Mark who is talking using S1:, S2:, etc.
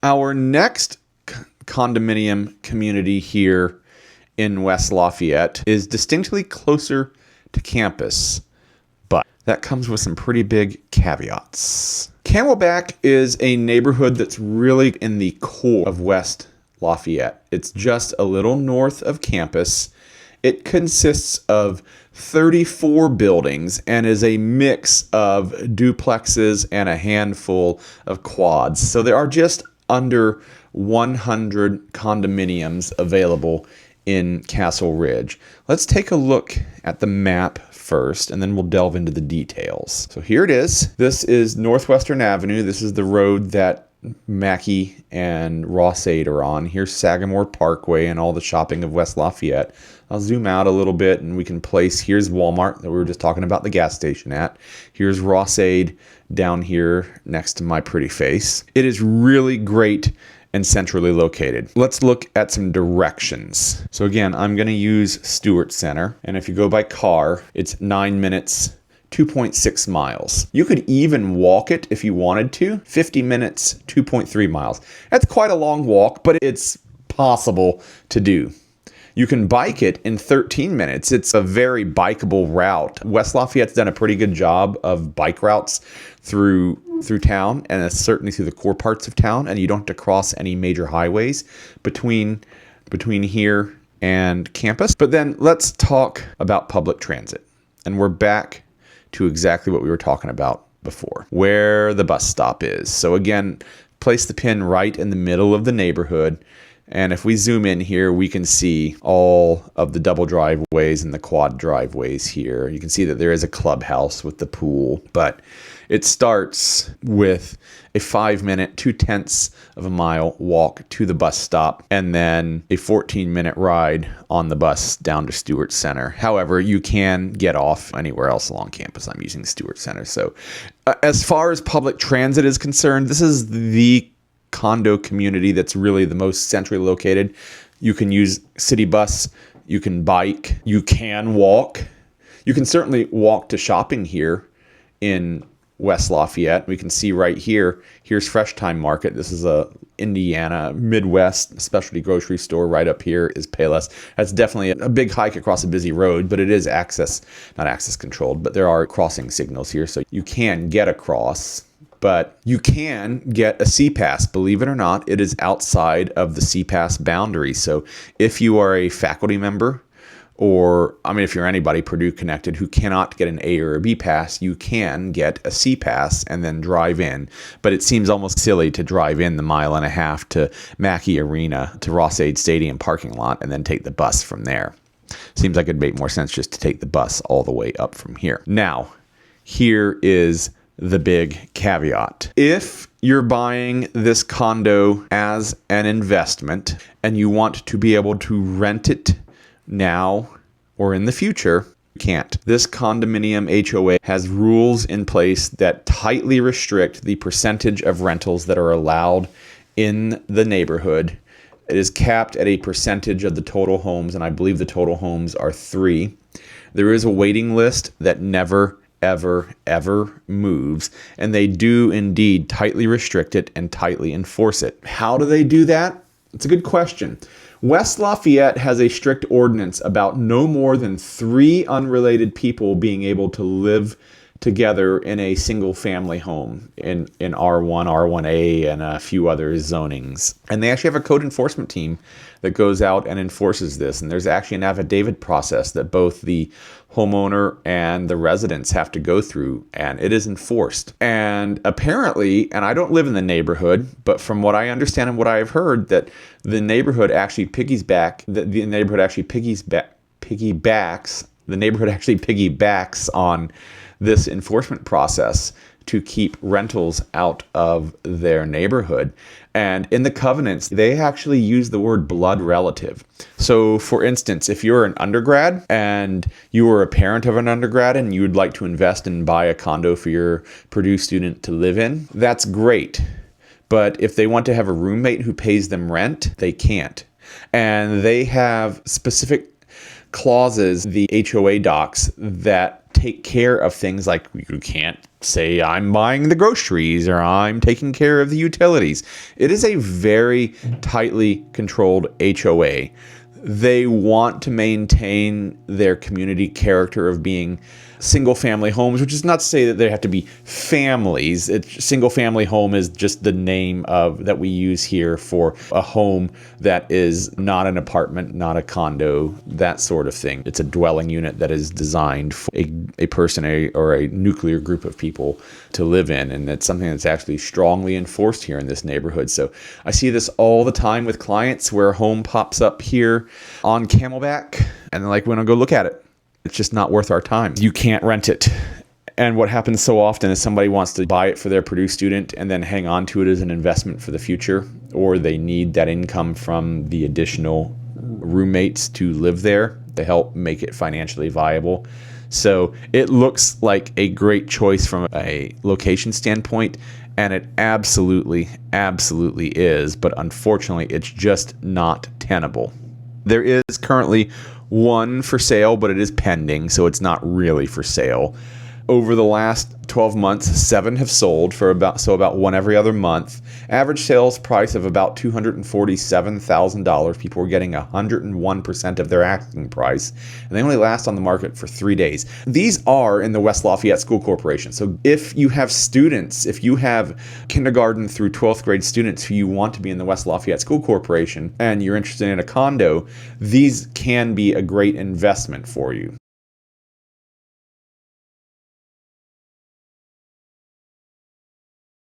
S1: Our next condominium community here in West Lafayette is distinctly closer to campus, but that comes with some pretty big caveats. Camelback is a neighborhood that's really in the core of West Lafayette. It's just a little north of campus. It consists of 34 buildings and is a mix of duplexes and a handful of quads. So there are just under 100 condominiums available in Castle Ridge. Let's take a look at the map first, and then we'll delve into the details. So here it is. This is Northwestern Avenue. This is the road that Mackey and Ross-Ade are on. Here's Sagamore Parkway and all the shopping of West Lafayette. I'll zoom out a little bit and we can place, here's Walmart that we were just talking about the gas station at. Here's Ross-Ade down here next to my pretty face. It is really great and centrally located. Let's look at some directions. So again, I'm gonna use Stewart Center, and if you go by car, it's 9 minutes, 2.6 miles. You could even walk it if you wanted to. 50 minutes, 2.3 miles. That's quite a long walk, but it's possible to do. You can bike it in 13 minutes. It's a very bikeable route. West Lafayette's done a pretty good job of bike routes through town, and certainly through the core parts of town, and you don't have to cross any major highways between here and campus. But then let's talk about public transit. And we're back to exactly what we were talking about before, where the bus stop is. So again, place the pin right in the middle of the neighborhood. And if we zoom in here, we can see all of the double driveways and the quad driveways here. You can see that there is a clubhouse with the pool, but it starts with a 5-minute, 0.2 of a mile walk to the bus stop, and then a 14-minute ride on the bus down to Stewart Center. However, you can get off anywhere else along campus. I'm using Stewart Center. So as far as public transit is concerned, this is the condo community that's really the most centrally located. You can use city bus, you can bike, you can walk. You can certainly walk to shopping here in West Lafayette. We can see right here, here's Fresh Time Market. This is a Indiana Midwest specialty grocery store. Right up here is Payless. That's definitely a big hike across a busy road, but it is not access controlled, but there are crossing signals here, so you can get across. But you can get a C-Pass. Believe it or not, it is outside of the C-Pass boundary. So if you are a faculty member, or if you're anybody Purdue connected who cannot get an A or a B pass, you can get a C pass and then drive in. But it seems almost silly to drive in the 1.5 miles to Mackey Arena to Ross-Ade Stadium parking lot and then take the bus from there. Seems like it'd make more sense just to take the bus all the way up from here. Now, here is the big caveat. If you're buying this condo as an investment and you want to be able to rent it now or in the future, you can't. This condominium HOA has rules in place that tightly restrict the percentage of rentals that are allowed in the neighborhood. It is capped at a percentage of the total homes, and I believe the total homes are 3. There is a waiting list that never ever moves, and they do indeed tightly restrict it and tightly enforce it. How do they do that? It's a good question. West Lafayette has a strict ordinance about no more than 3 unrelated people being able to live together in a single family home in R1, R1A, and a few other zonings. And they actually have a code enforcement team that goes out and enforces this. And there's actually an affidavit process that both the homeowner and the residents have to go through, and it is enforced. And apparently, and I don't live in the neighborhood, but from what I understand and what I have heard, that the neighborhood actually piggybacks on this enforcement process to keep rentals out of their neighborhood. And in the covenants, they actually use the word blood relative. So for instance, if you're an undergrad and you were a parent of an undergrad and you would like to invest and buy a condo for your Purdue student to live in, that's great. But if they want to have a roommate who pays them rent, they can't. And they have specific clauses, the HOA docs, that take care of things like you can't say I'm buying the groceries or I'm taking care of the utilities. It is a very tightly controlled HOA. They want to maintain their community character of being single-family homes, which is not to say that they have to be families. Single-family home is just the name that we use here for a home that is not an apartment, not a condo, that sort of thing. It's a dwelling unit that is designed for a person or a nuclear group of people to live in, and it's something that's actually strongly enforced here in this neighborhood. So I see this all the time with clients where a home pops up here on Camelback, and they're like, "We don't go look at it. It's just not worth our time. You can't rent it." And what happens so often is somebody wants to buy it for their Purdue student and then hang on to it as an investment for the future, or they need that income from the additional roommates to live there to help make it financially viable. So it looks like a great choice from a location standpoint, and it absolutely, absolutely is. But unfortunately, it's just not tenable. There is currently one for sale, but it is pending, so it's not really for sale. Over the last 12 months, 7 have sold for about one every other month. Average sales price of about $247,000. People were getting 101% of their asking price, and they only last on the market for 3 days. These are in the West Lafayette School Corporation. So if you have students, if you have kindergarten through 12th grade students who you want to be in the West Lafayette School Corporation and you're interested in a condo, these can be a great investment for you.